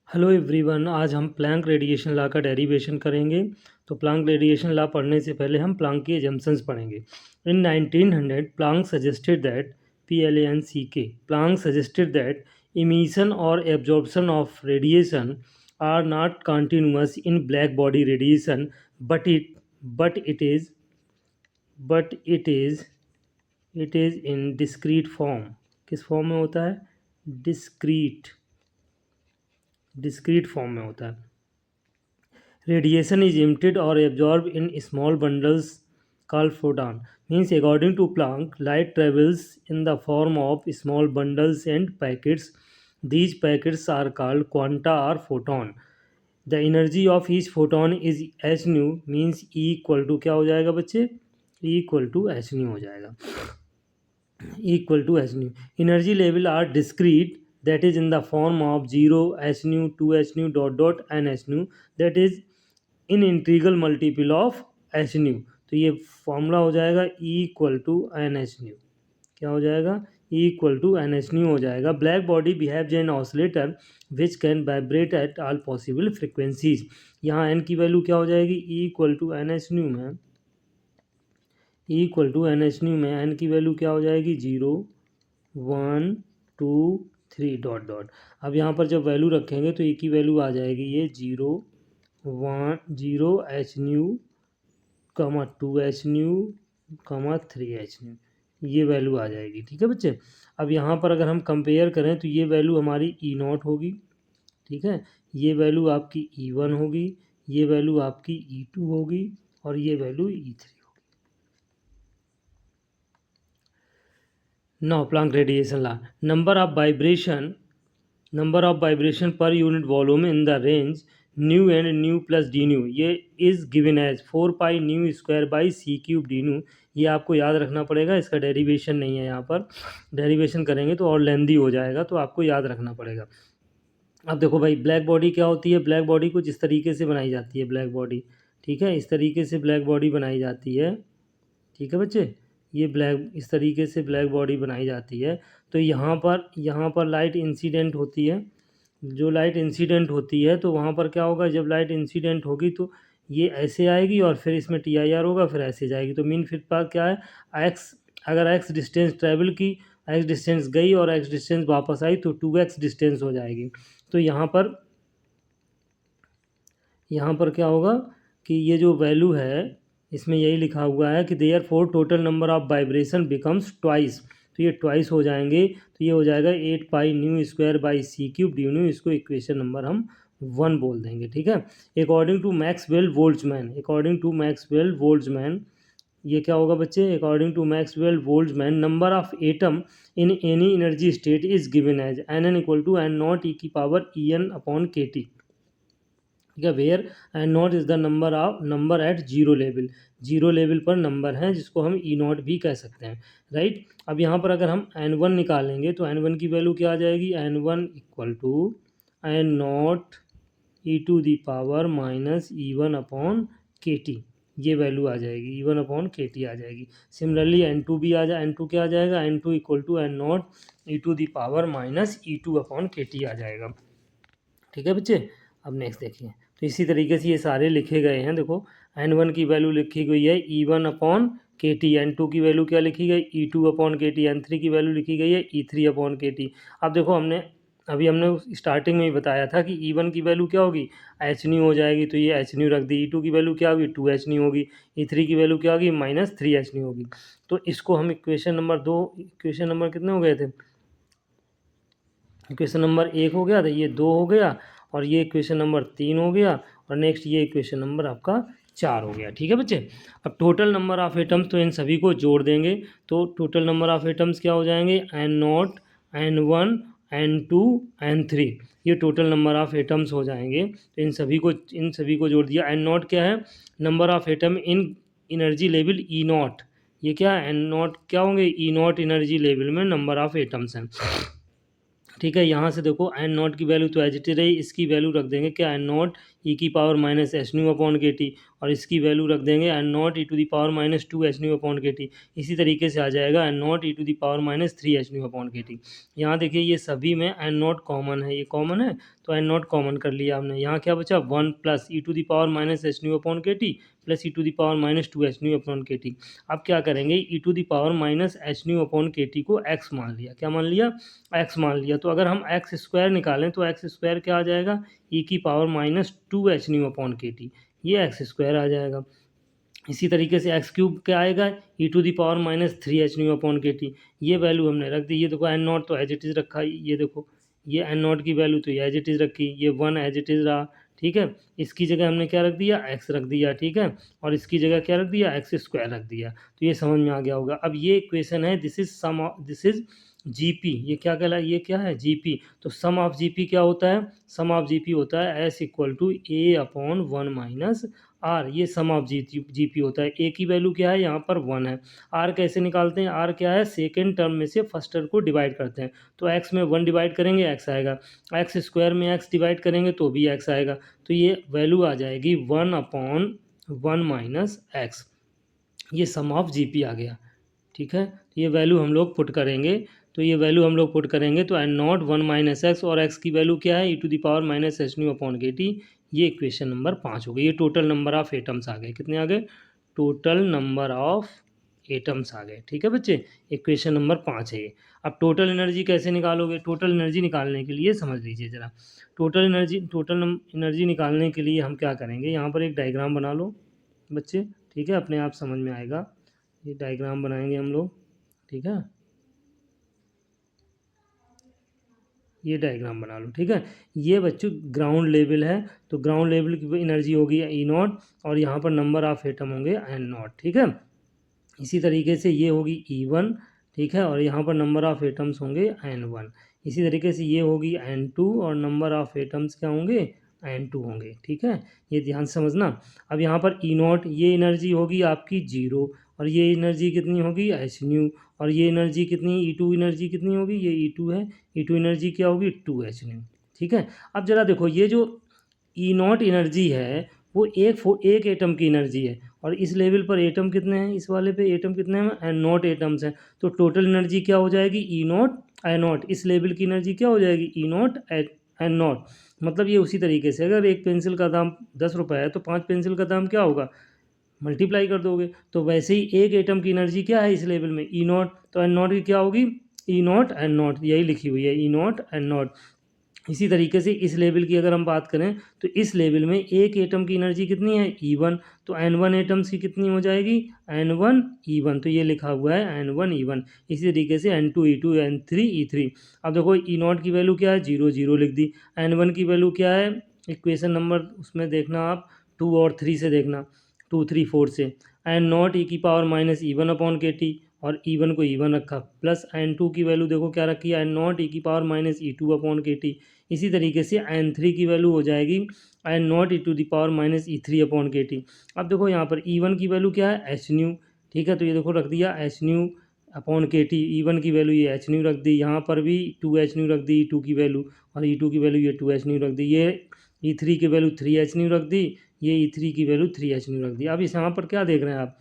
Hello everyone, आज हम Planck radiation law का डेरिवेशन करेंगे। तो प्लैंक रेडिएशन लॉ पढ़ने से पहले हम प्लैंक की एजम्पशंस पढ़ेंगे। In 1900 Planck suggested that Planck suggested that emission or absorption of radiation are not continuous in black body radiation, but but it is in discrete form. किस form में होता है? डिस्क्रीट फॉर्म में होता है। Radiation is emitted or absorbed in small bundles called photon. Means according to Planck, light travels in the form of small bundles and packets. These packets are called quanta or photon. The energy of each photon is h nu, means E equal to क्या हो जाएगा बच्चे? E equal to h nu हो जाएगा। equal to h nu. Energy level are discrete, that is in the form of 0 h nu, 2 h nu dot dot and h nu, that is in integral multiple of h nu. तो ये formula हो जाएगा E equal to n h nu. क्या हो जाएगा? E equal to n h nu हो जाएगा। Black body behaves an oscillator which can vibrate at all possible frequencies. यहाँ एन की वैल्यू क्या हो जाएगी? E equal to n h nu में एन की वैल्यू क्या हो जाएगी? 0 1 2 3 डॉट डॉट। अब यहाँ पर जब वैल्यू रखेंगे तो ए की वैल्यू आ जाएगी ये 0 H new, 2 h new, 3 H new, ये वैल्यू आ जाएगी। ठीक है बच्चे। अब यहाँ पर अगर हम कंपेयर करें तो ये वैल्यू हमारी ई नॉट होगी। ठीक है, ये वैल्यू आपकी ई वन होगी, ये वैल्यू आपकी ई टू होगी और ये वैल्यू ई थ्री होगी। Now Planck radiation law, number of vibration पर unit volume in the range nu and nu plus d nu, ये is given as 4 pi nu square by c cube d nu. ये आपको याद रखना पड़ेगा, इसका derivation नहीं है। यहाँ पर डेरिवेशन करेंगे तो और लेंदी हो जाएगा, तो आपको याद रखना पड़ेगा। अब देखो भाई, ब्लैक बॉडी क्या होती है? ब्लैक बॉडी कुछ इस तरीके से बनाई जाती है ब्लैक बॉडी। ठीक है, इस तरीके से ब्लैक बॉडी बनाई जाती है। ठीक है बच्चे, ये इस तरीके से ब्लैक बॉडी बनाई जाती है। तो यहाँ पर लाइट इंसिडेंट होती है। जो लाइट इंसिडेंट होती है तो वहाँ पर क्या होगा? जब लाइट इंसिडेंट होगी तो ये ऐसे आएगी और फिर इसमें टी आई आर होगा, फिर ऐसे जाएगी। तो मीन फिर पास क्या है? एक्स, अगर एक्स डिस्टेंस ट्रैवल की, एक्स डिस्टेंस गई और एक्स डिस्टेंस वापस आई तो 2x डिस्टेंस हो जाएगी। तो यहाँ पर क्या होगा कि ये जो वैल्यू है इसमें यही लिखा हुआ है कि therefore total number of vibration becomes twice. तो ये ट्वाइस हो जाएंगे, तो ये हो जाएगा 8 pi nu square by c cube d nu. इसको इक्वेशन नंबर हम 1 बोल देंगे। ठीक है, अकॉर्डिंग टू मैक्सवेल वोल्ट्जमैन, ये क्या होगा बच्चे? According to Maxwell Boltzmann, number of atom in any energy state is given as n equal to n not e की power e n upon k T. ठीक है, where n not is the number at zero level पर number है, जिसको हम ई not भी कह सकते हैं। राइट, अब यहाँ पर अगर हम एन वन निकालेंगे तो एन वन की वैल्यू क्या आ जाएगी? N one equal to n not e to the power minus E one upon k T, ये वैल्यू आ जाएगी, E one upon k T आ जाएगी। सिमिलरली एन टू भी एन टू क्या आ जाएगा? N two equal to n not e to the power minus E two upon k T आ जाएगा। ठीक है बच्चे, अब नेक्स्ट देखिए। तो इसी तरीके से ये सारे लिखे गए हैं। देखो, एन वन की वैल्यू लिखी गई है ई one upon k T, N two की वैल्यू क्या लिखी गई? ई two upon k T, N three की वैल्यू लिखी गई है ई थ्री अपॉन के टी। अब देखो, हमने स्टार्टिंग में ही बताया था कि ई वन की वैल्यू क्या होगी? एच न्यू हो जाएगी, तो ये एच न्यू रख दी। ई टू की वैल्यू क्या होगी? 2 एच न्यू होगी। ई थ्री की वैल्यू क्या होगी? माइनस 3 एच न्यू होगी। तो इसको हम इक्वेशन नंबर कितने हो गए थे? इक्वेशन नंबर 1 हो गया था, ये 2 हो गया, और ये इक्वेशन नंबर 3 हो गया, और नेक्स्ट ये इक्वेशन नंबर आपका 4 हो गया। ठीक है बच्चे, अब टोटल नंबर ऑफ एटम्स, तो इन सभी को जोड़ देंगे तो टोटल नंबर ऑफ एटम्स क्या हो जाएंगे? N not, n one, n two, n three, ये टोटल नंबर ऑफ एटम्स हो जाएंगे। तो इन सभी को जोड़ दिया। एन नॉट क्या है? Number of atom in energy level E not. ये क्या है? एन नॉट क्या होंगे? ई नॉट एनर्जी लेवल में नंबर ऑफ एटम्स हैं। ठीक है, यहाँ से देखो एन नॉट की वैल्यू तो एज इट इज रही, इसकी वैल्यू रख देंगे क्या? एन नॉट ई की power minus h nu upon k T, और इसकी वैल्यू रख देंगे n not e to the power minus two h nu upon k T. इसी तरीके से आ जाएगा n not e to the power minus three h nu upon k T. यहाँ देखिए ये सभी में एन नॉट कॉमन है, ये कॉमन है तो एन नॉट कॉमन कर लिया हमने। यहाँ क्या बचा, one plus e to the power minus h nu upon k t plus e to the power minus two h nu upon k T. अब क्या करेंगे, e to the power minus h nu upon k T को x मान लिया। क्या मान लिया, x मान लिया। तो अगर हम एक्स स्क्वायर निकालें तो एक्स स्क्वायर क्या आ जाएगा, ई की power minus two h nu upon k T, ये एक्स स्क्वायर आ जाएगा। इसी तरीके से एक्स क्यूब क्या आएगा, e to the power minus three h nu upon k T, ये वैल्यू हमने रख दी। ये देखो एन नॉट तो एज इट इज़ रखा, ये देखो ये एन नॉट की वैल्यू तो ये एज इट इज़ रखी, ये वन एज इट इज़ रहा, ठीक है। इसकी जगह हमने क्या रख दिया, एक्स रख दिया, ठीक है, और इसकी जगह क्या रख दिया, एक्स स्क्वायर रख दिया। तो ये समझ में आ गया होगा। अब ये इक्वेशन है, this is sum, this is GP, ये क्या कहला, ये क्या है, जीपी। तो सम ऑफ जीपी क्या होता है, सम ऑफ जीपी होता है S equal to a upon one minus r, ये सम ऑफ जीपी होता है। ए की वैल्यू क्या है, यहाँ पर वन है। आर कैसे निकालते हैं, आर क्या है, सेकेंड टर्म में से फर्स्ट टर्म को डिवाइड करते हैं। तो एक्स में वन डिवाइड करेंगे एक्स आएगा, एक्स स्क्वायर में एक्स डिवाइड करेंगे तो भी एक्स आएगा। तो ये वैल्यू आ जाएगी one upon one minus x, ये सम ऑफ जीपी आ गया, ठीक है। तो ये वैल्यू हम लोग पुट करेंगे, तो ये वैल्यू हम लोग पुट करेंगे तो N naught one minus x, और एक्स की वैल्यू क्या है, e to the power minus h nu upon k T. ये इक्वेशन नंबर 5 हो गई। ये टोटल नंबर ऑफ एटम्स आ गए, कितने आ गए, टोटल नंबर ऑफ एटम्स आ गए, ठीक है बच्चे। इक्वेशन नंबर 5 है ये। अब टोटल एनर्जी कैसे निकालोगे, टोटल एनर्जी निकालने के लिए समझ लीजिए ज़रा। टोटल एनर्जी निकालने के लिए हम क्या करेंगे, यहाँ पर एक डायग्राम बना लो बच्चे, ठीक है, अपने आप समझ में आएगा। ये डायग्राम बनाएंगे हम लोग, ठीक है, ये डायग्राम बना लो, ठीक है। ये बच्चों ग्राउंड लेवल है, तो ग्राउंड लेवल की एनर्जी होगी ई नॉट, और यहाँ पर नंबर ऑफ एटम होंगे एन नॉट, ठीक है। इसी तरीके से ये होगी ई वन, ठीक है, और यहाँ पर नंबर ऑफ एटम्स होंगे एन वन। इसी तरीके से ये होगी एन टू, और नंबर ऑफ एटम्स क्या होंगे, एन टू होंगे, ठीक है। ये ध्यान से समझना। अब यहाँ पर ई नॉट, ये एनर्जी होगी आपकी जीरो, और ये एनर्जी कितनी होगी, एच न्यू, और ये एनर्जी कितनी, ई टू एनर्जी कितनी होगी, ये ई टू है, ई टू एनर्जी क्या होगी, टू एच न्यू, ठीक है। अब जरा देखो, ये जो ई नॉट एनर्जी है वो एक एटम की एनर्जी है, और इस लेवल पर एटम कितने हैं, इस वाले पे एटम कितने हैं, एन नॉट एटम्स हैं। तो टोटल एनर्जी क्या हो जाएगी, ई नॉट आई नॉट, इस लेवल की एनर्जी क्या हो जाएगी, ई नॉट एन नॉट। मतलब ये उसी तरीके से अगर एक पेंसिल का दाम 10 रुपये है तो 5 पेंसिल का दाम क्या होगा, मल्टीप्लाई कर दोगे। तो वैसे ही एक एटम की एनर्जी क्या है इस लेवल में, ई नॉट, तो एन नॉट की क्या होगी, ई नॉट एन नॉट, यही लिखी हुई है, ई नॉट एन नॉट। इसी तरीके से इस लेवल की अगर हम बात करें तो इस लेवल में एक एटम की एनर्जी कितनी है, ई वन, तो एन वन एटम्स की कितनी हो जाएगी, एन वन ई वन, तो ये लिखा हुआ है एन वन ई वन। इसी तरीके से n two E two, n three E three. अब देखो ई नॉट की वैल्यू क्या है, जीरो जीरो लिख दी। एन वन की वैल्यू क्या है, इक्वेशन नंबर उसमें देखना आप, टू और थ्री से देखना, टू थ्री फोर से। एन नॉट ई की power minus E one upon k T, और ई वन को ई वन रखा, प्लस एन टू की वैल्यू देखो क्या रखी है, एन नॉट ई की पावर माइनस ई टू अपॉन के टी। इसी तरीके से एन थ्री की वैल्यू हो जाएगी n not e to the power minus E three upon k T. अब देखो यहाँ पर ई वन की वैल्यू क्या है, एच न्यू, ठीक है, तो ये देखो रख दिया H nu upon k T, E one की वैल्यू ये एच न्यू रख दी, यहाँ पर भी टू एच न्यू रख दी ई टू की वैल्यू, और ई टू की वैल्यू ये टू एच न्यू रख दी, ये ई थ्री की वैल्यू थ्री एच न्यू रख दी, ये ई थ्री की वैल्यू थ्री एच न्यू रख दी। अब इस यहाँ पर क्या देख रहे हैं आप,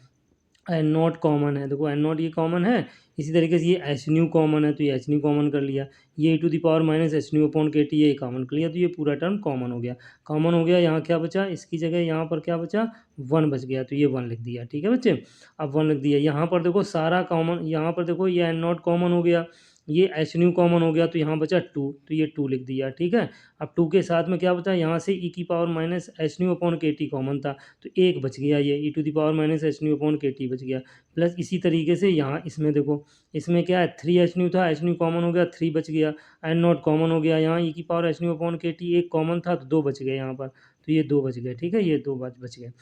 एन नॉट कॉमन है, देखो एन नॉट ये कॉमन है। इसी तरीके से ये एच न्यू कॉमन है, तो ये एच न्यू कॉमन कर लिया, ये to the power minus h nu upon k T ये कॉमन कर लिया, तो ये पूरा टर्म कॉमन हो गया। कॉमन हो गया, यहाँ क्या बचा, इसकी जगह यहाँ पर क्या बचा, वन बच गया, तो ये वन लिख दिया, ठीक है बच्चे। अब वन लिख दिया, यहाँ पर देखो सारा कॉमन, यहाँ पर देखो ये एन नॉट कॉमन हो गया, ये एच न्यू कॉमन हो गया, तो यहाँ बचा टू, तो ये टू लिख दिया, ठीक है। अब टू के साथ में क्या बचा, यहाँ से ई की power minus h nu upon k T common था, तो एक बच गया, ये e to the power minus h nu upon k T बच गया। प्लस इसी तरीके से यहाँ इसमें देखो, इसमें क्या है, थ्री एच न्यू था, एच न्यू कॉमन हो गया, थ्री बच गया, एन नॉट कॉमन हो गया, यहाँ ई की power h nu upon k T एक कॉमन था, तो दो बच गए यहाँ पर, तो ये दो बच गए, ठीक है, ये दो बच गए।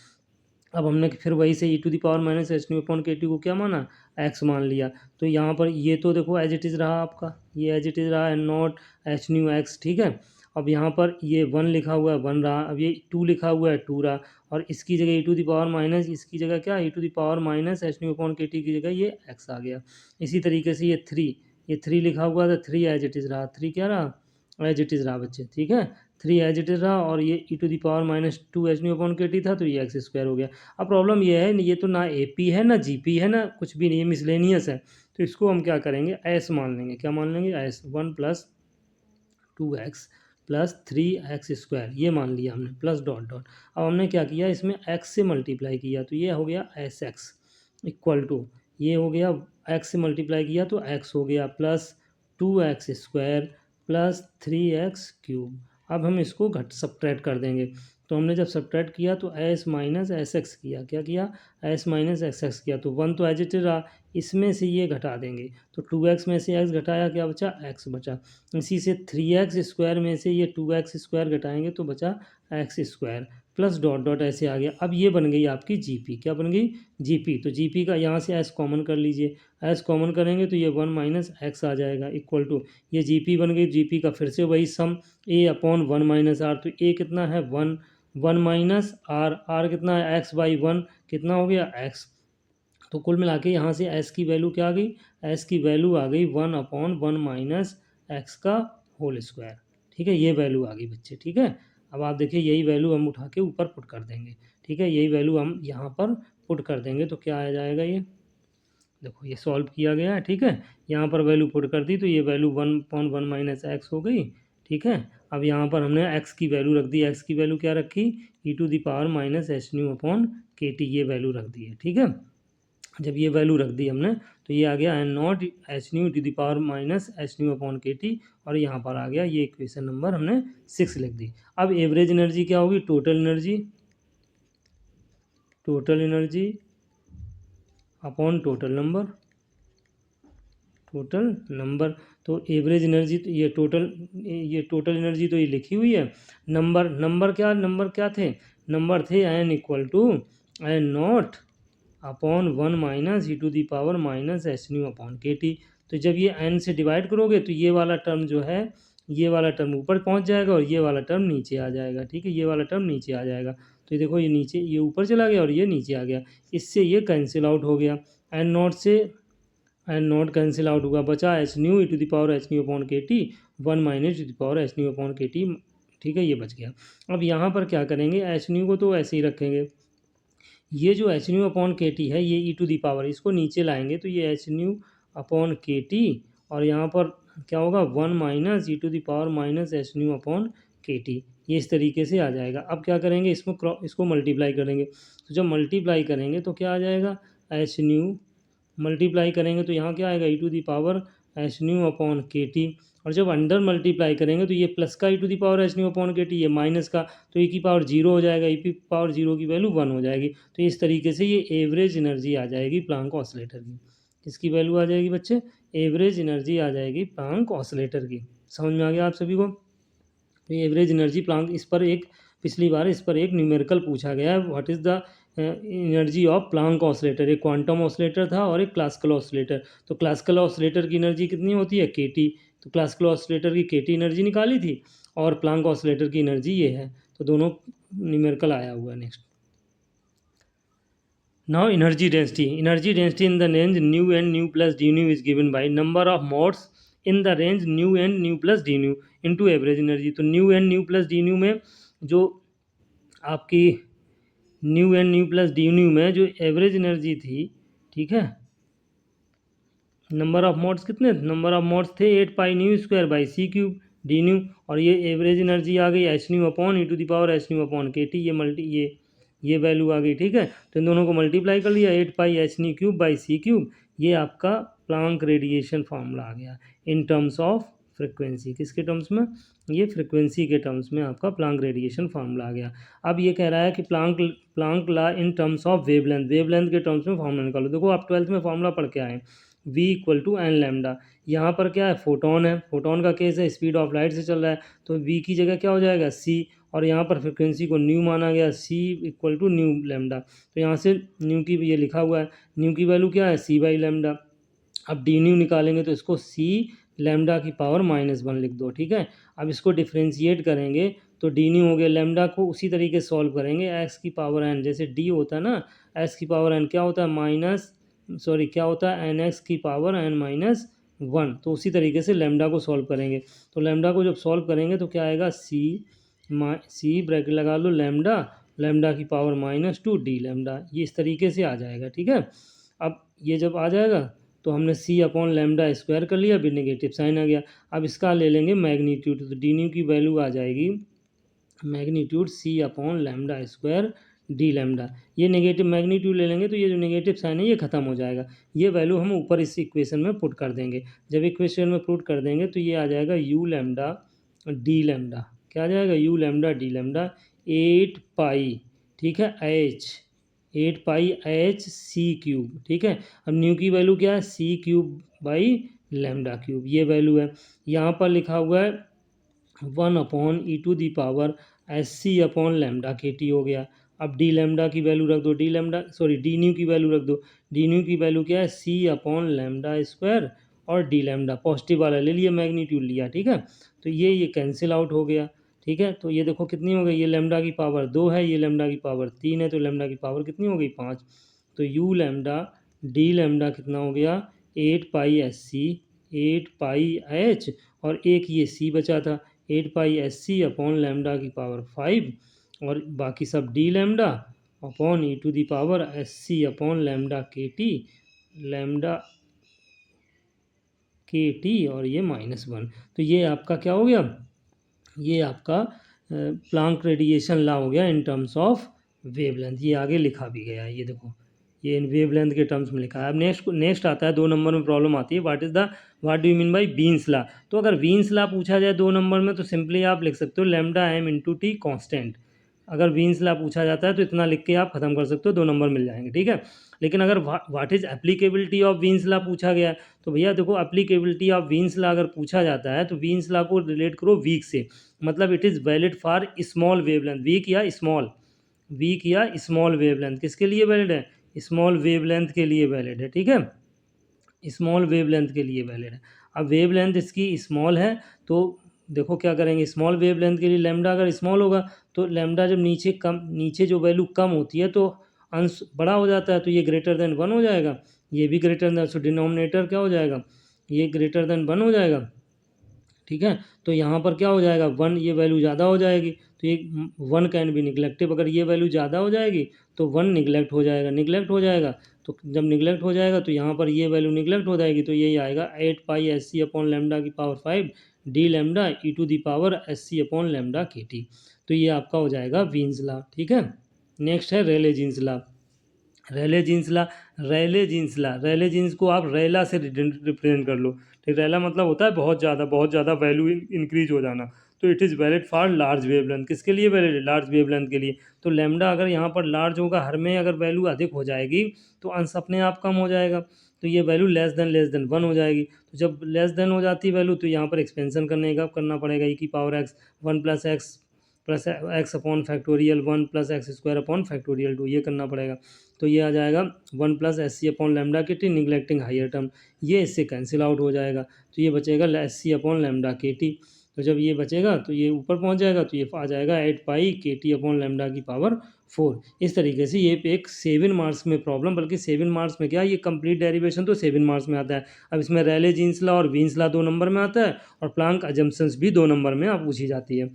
अब हमने फिर वही से e to the power minus h nu upon k T को क्या माना, एक्स मान लिया। तो यहाँ पर ये तो देखो एज इट इज़ रहा आपका, ये एज इट इज़ रहा n not h nu x, ठीक है। अब यहाँ पर ये वन लिखा हुआ है, वन रहा, अब ये टू लिखा हुआ है, टू रहा, और इसकी जगह e to the power minus, इसकी जगह क्या, e to the power minus h nu upon k T की जगह ये एक्स आ गया। इसी तरीके से ये थ्री लिखा हुआ था, थ्री एज इट इज़ रहा, थ्री क्या रहा, एज इट इज़ रहा बच्चे, ठीक है, 3 एज इट इज़ रहा, और ये e to the power minus 2 h nu upon k T था, तो ये एक्स स्क्वायर हो गया। अब प्रॉब्लम ये है, ये तो ना ए पी है ना जी पी है ना कुछ भी नहीं, ये मिसलेनियस है, तो इसको हम क्या करेंगे, एस मान लेंगे। क्या मान लेंगे, S, 1 plus 2x plus 3x square, ये मान लिया हमने, प्लस डॉट डॉट। अब हमने क्या किया, इसमें x से मल्टीप्लाई किया, तो ये हो गया एस एक्स इक्वल टू, ये हो गया x से मल्टीप्लाई किया तो x हो गया plus 2x square plus 3x cube. अब हम इसको घट सब्ट्रैक्ट कर देंगे, तो हमने जब सब्ट्रैक्ट किया तो s माइनस एस एक्स किया, क्या किया, s माइनस एस एक्स किया, तो 1 तो एज इट रहा, इसमें से ये घटा देंगे, तो 2x में से x घटाया, क्या बचा, x बचा। इसी से 3x स्क्वायर में से ये 2x स्क्वायर घटाएंगे तो बचा x square plus dot dot ऐसे आ गया। अब ये बन गई आपकी जीपी, क्या बन गई, जीपी। तो जीपी का यहाँ से एस कॉमन कर लीजिए, एस कॉमन करेंगे तो ये 1 माइनस एक्स आ जाएगा इक्वल टू, ये जीपी बन गई। जीपी का फिर से वही सम, ए अपॉन 1 माइनस आर, तो ए कितना है 1, 1 माइनस आर, आर कितना है एक्स बाई 1, कितना हो गया एक्स। तो कुल मिला के यहाँ से एस की वैल्यू क्या आ गई, एस की वैल्यू आ गई 1 अपॉन 1 माइनस एक्स का होल स्क्वायर, ठीक है, ये वैल्यू आ गई बच्चे, ठीक है। अब आप देखिए यही वैल्यू हम उठा के ऊपर पुट कर देंगे, ठीक है, यही वैल्यू हम यहाँ पर पुट कर देंगे, तो क्या आ जाएगा, ये देखो ये सॉल्व किया गया है, ठीक है, यहाँ पर वैल्यू पुट कर दी तो ये वैल्यू 1 अपॉन 1 माइनस एक्स हो गई, ठीक है। अब यहाँ पर हमने एक्स की वैल्यू रख दी, एक्स की वैल्यू क्या रखी, e to the power minus h nu upon k T, ये वैल्यू रख दी है, ठीक है। जब ये वैल्यू रख दी हमने तो ये आ गया N not h nu to the power minus h nu upon k T, और यहाँ पर आ गया ये इक्वेशन नंबर हमने 6 लिख दी। अब एवरेज एनर्जी क्या होगी, total energy, total energy upon total number, total number. तो एवरेज एनर्जी तो ये टोटल एनर्जी तो ये लिखी हुई है, नंबर, नंबर क्या थे, नंबर थे n equal to n not upon 1 minus E to the power minus h nu upon k T. तो जब ये एन से डिवाइड करोगे तो ये वाला टर्म जो है, ये वाला टर्म ऊपर पहुंच जाएगा और ये वाला टर्म नीचे आ जाएगा, ठीक है, ये वाला टर्म नीचे आ जाएगा। तो ये देखो ये नीचे, ये ऊपर चला गया और ये नीचे आ गया, इससे ये कैंसिल आउट हो गया, एन नॉट से एन नॉट कैंसिल आउट हुआ, बचा h nu e to the power h nu upon k T, 1 minus to the power h nu upon k T, ठीक है, ये बच गया। अब यहाँ पर क्या करेंगे, एच न्यू को तो ऐसे ही रखेंगे, ये जो H nu upon k T है ये ई टू दी पावर, इसको नीचे लाएंगे तो ये h nu upon k T, और यहाँ पर क्या होगा 1 minus E to the power minus h nu upon k T, ये इस तरीके से आ जाएगा। अब क्या करेंगे, इसको मल्टीप्लाई करेंगे, तो जब मल्टीप्लाई करेंगे तो क्या आ जाएगा, एच न्यू मल्टीप्लाई करेंगे तो यहाँ क्या आएगा, e to the power h nu upon k T, और जब अंडर मल्टीप्लाई करेंगे तो ये प्लस का e to the power h nu upon k T, ये माइनस का, तो ई की पावर जीरो हो जाएगा, ई की पावर जीरो की वैल्यू 1 हो जाएगी। तो इस तरीके से ये एवरेज एनर्जी आ जाएगी प्लांक ऑसिलेटर की, किसकी वैल्यू आ जाएगी बच्चे, एवरेज एनर्जी आ जाएगी प्लांक ऑसिलेटर की। समझ में आ गया आप सभी को। तो ये एवरेज एनर्जी प्लांक, इस पर एक पिछली बार इस पर एक न्यूमेरिकल पूछा गया है, what is the energy of Planck oscillator, एक क्वांटम ऑसिलेटर था और एक क्लासिकल ऑसिलेटर। तो क्लासिकल ऑसिलेटर की एनर्जी कितनी होती है, के टी, तो क्लासिकल ऑसिलेटर की के टी एनर्जी निकाली थी, और प्लांक ऑसिलेटर की एनर्जी ये है, तो दोनों न्यूमेरिकल आया हुआ है। Next, now energy density in the range nu and nu plus d nu is given by number of modes in the range nu and nu plus d nu into average energy. तो nu and nu plus d nu में जो आपकी nu and nu plus d nu में जो average energy थी, ठीक है, number of modes कितने, नंबर ऑफ मोड्स थे 8 pi nu square by c cube d nu, और ये एवरेज एनर्जी आ गई h nu upon e to the power h nu upon k T, ये वैल्यू आ गई, ठीक है। तो इन दोनों को मल्टीप्लाई कर लिया, 8 pi h nu cube by c cube, ये आपका प्लांक रेडिएशन फार्मूला आ गया इन टर्म्स ऑफ फ्रिक्वेंसी, किसके टर्म्स में, ये फ्रिक्वेंसी के टर्म्स में आपका प्लांक रेडिएशन फार्मूला आ गया। अब ये कह रहा है कि Planck law in terms of wavelength के टर्म्स में फार्मूला निकालो। देखो आप 12th में फार्मूला पढ़ के आए, v equal to n lambda, यहाँ पर क्या है, फोटोन है, फोटोन का केस है, स्पीड ऑफ लाइट से चल रहा है, तो v की जगह क्या हो जाएगा c, और यहाँ पर फ्रिक्वेंसी को न्यू माना गया, c equal to nu lambda, तो यहाँ से न्यू की ये लिखा हुआ है, न्यू की वैल्यू क्या है, c बाई लैम्डा। अब डी न्यू निकालेंगे तो इसको c लैम्डा की पावर -1 लिख दो, ठीक है। अब इसको डिफ्रेंशिएट करेंगे तो डी न्यू हो गया, लैम्डा को उसी तरीके से सॉल्व करेंगे, एक्स की पावर एन, जैसे डी होता है ना, एक्स की पावर एन क्या होता है क्या होता है, एन एक्स की पावर एन माइनस 1। तो उसी तरीके से लैम्डा को सॉल्व करेंगे, तो लैम्डा को जब सॉल्व करेंगे तो क्या आएगा, सी ब्रैकेट लगा लो, लैम्डा लैम्डा की पावर -2 डी लैम्डा, ये इस तरीके से आ जाएगा। ठीक है, अब ये जब आ जाएगा तो हमने सी अपॉन लैम्डा स्क्वायर कर लिया, फिर नेगेटिव साइन आ गया। अब इसका ले लेंगे मैग्नीट्यूड, तो डी न्यू की वैल्यू आ जाएगी magnitude c upon lambda square d lambda. ये नेगेटिव मैग्नीट्यूड ले लेंगे तो ये जो नेगेटिव साइन है ये खत्म हो जाएगा। ये वैल्यू हम ऊपर इस इक्वेशन में पुट कर देंगे। जब इक्वेशन में पुट कर देंगे तो ये आ जाएगा यू लैम्डा डी लैम्डा, क्या आ जाएगा, u lambda d lambda 8 pi, ठीक है, h 8 pi h c cube. ठीक है, अब न्यू की वैल्यू क्या है, c cube by lambda cube, ये वैल्यू है। यहाँ पर लिखा हुआ है 1/e⁻² s c upon lambda k T हो गया। अब डी लैम्डा की वैल्यू रख दो, डी न्यू की वैल्यू रख दो। डी न्यू की वैल्यू क्या है, सी अपॉन लैम्डा स्क्वायर और डी लैम्डा पॉजिटिव वाला ले लिया, मैग्नीट्यूड लिया। ठीक है, तो ये कैंसिल आउट हो गया। ठीक है, तो ये देखो कितनी हो गई, ये लैम्डा की पावर 2 है, ये लैम्डा की पावर 3 है, तो लैम्डा की पावर कितनी हो गई, 5। तो यू लैम्डा डी लैम्डा कितना हो गया, 8 पाई एस सी, 8 पाई एच, और एक ये सी बचा था, 8 pi s c upon lambda की पावर 5, और बाकी सब d lambda upon e⁻ s c upon lambda k T, lambda k T, और ये -1। तो ये आपका क्या हो गया, ये आपका प्लांक रेडिएशन लॉ हो गया इन टर्म्स ऑफ वेवलेंथ। ये आगे लिखा भी गया है, ये देखो, ये इन वेवलेंथ के टर्म्स में लिखा है। अब नेक्स्ट आता है 2 नंबर में प्रॉब्लम आती है, what do you mean by Wien's law. तो अगर वीन्स लॉ पूछा जाए 2 नंबर में तो सिंपली आप लिख सकते हो lambda m into T constant. अगर वीन्स लॉ पूछा जाता है तो इतना लिख के आप खत्म कर सकते हो, 2 नंबर मिल जाएंगे। ठीक है, लेकिन अगर what is applicability of Wien's law पूछा गया है तो भैया देखो, एप्लीकेबिलिटी ऑफ वीन्स लॉ अगर पूछा जाता है तो वीन्स लॉ को रिलेट करो वीक से, मतलब it is valid for small wavelength, weak या स्मॉल वेवलेंथ, किसके लिए वैलिड है, स्मॉल वेवलेंथ के लिए वैलिड है। ठीक है, स्मॉल वेवलेंथ के लिए वैलिड है। अब वेवलेंथ इसकी स्मॉल है तो देखो क्या करेंगे, स्मॉल वेवलेंथ के लिए लैम्डा अगर स्मॉल होगा तो लैम्डा जब नीचे जो वैल्यू कम होती है तो अंश बड़ा हो जाता है, तो ये ग्रेटर देन 1 हो जाएगा, ये भी ग्रेटर देन, सो डिनोमिनेटर क्या हो जाएगा, ये ग्रेटर देन 1 हो जाएगा। ठीक है, तो यहाँ पर क्या हो जाएगा, 1, ये वैल्यू ज़्यादा हो जाएगी तो ये 1 कैन बी निगलेक्टिव, अगर ये वैल्यू ज़्यादा हो जाएगी तो 1 निगलेक्ट हो जाएगा, तो जब निगलेक्ट हो जाएगा तो यहाँ पर ये वैल्यू निगलेक्ट हो जाएगी, तो यही आएगा 8 pi s c upon lambda की power 5 d lambda e⁻ s c upon lambda k T. तो ये आपका हो जाएगा वीन्स लॉ। ठीक है, नेक्स्ट है रेले जीन्स लॉ। रेले जीन्स को आप रेला से रिप्रेजेंट कर लो। ठीक, रेला मतलब होता है बहुत ज़्यादा वैल्यू इंक्रीज हो जाना। तो it is valid for large wavelength, किसके लिए वैलिड है, लार्ज वेवलेंथ के लिए। तो लैम्डा अगर यहाँ पर लार्ज होगा, हर में अगर वैल्यू अधिक हो जाएगी तो अंश अपने आप कम हो जाएगा, तो ये वैल्यू लेस देन 1 हो जाएगी। तो जब लेस देन हो जाती है वैल्यू तो यहाँ पर एक्सपेंशन करना पड़ेगा, e⁻x 1 plus x upon factorial 1 plus x square upon factorial 2, ये करना पड़ेगा। तो ये आ जाएगा 1 plus s c upon lambda k T neglecting higher term, ये इससे कैंसिल आउट हो जाएगा, तो ये बचेगा s c upon lambda k T. तो जब ये बचेगा तो ये ऊपर पहुंच जाएगा, तो ये आ जाएगा 8 पाई के टी अपॉन लैम्डा की पावर 4। इस तरीके से ये एक 7 मार्क्स में प्रॉब्लम, बल्कि 7 मार्क्स में क्या, ये कंप्लीट डेरिवेशन तो 7 मार्क्स में आता है। अब इसमें रेले जीन्स लॉ और वीन्स लॉ 2 नंबर में आता है, और प्लांक अजम्पशंस भी 2 नंबर में पूछी जाती है।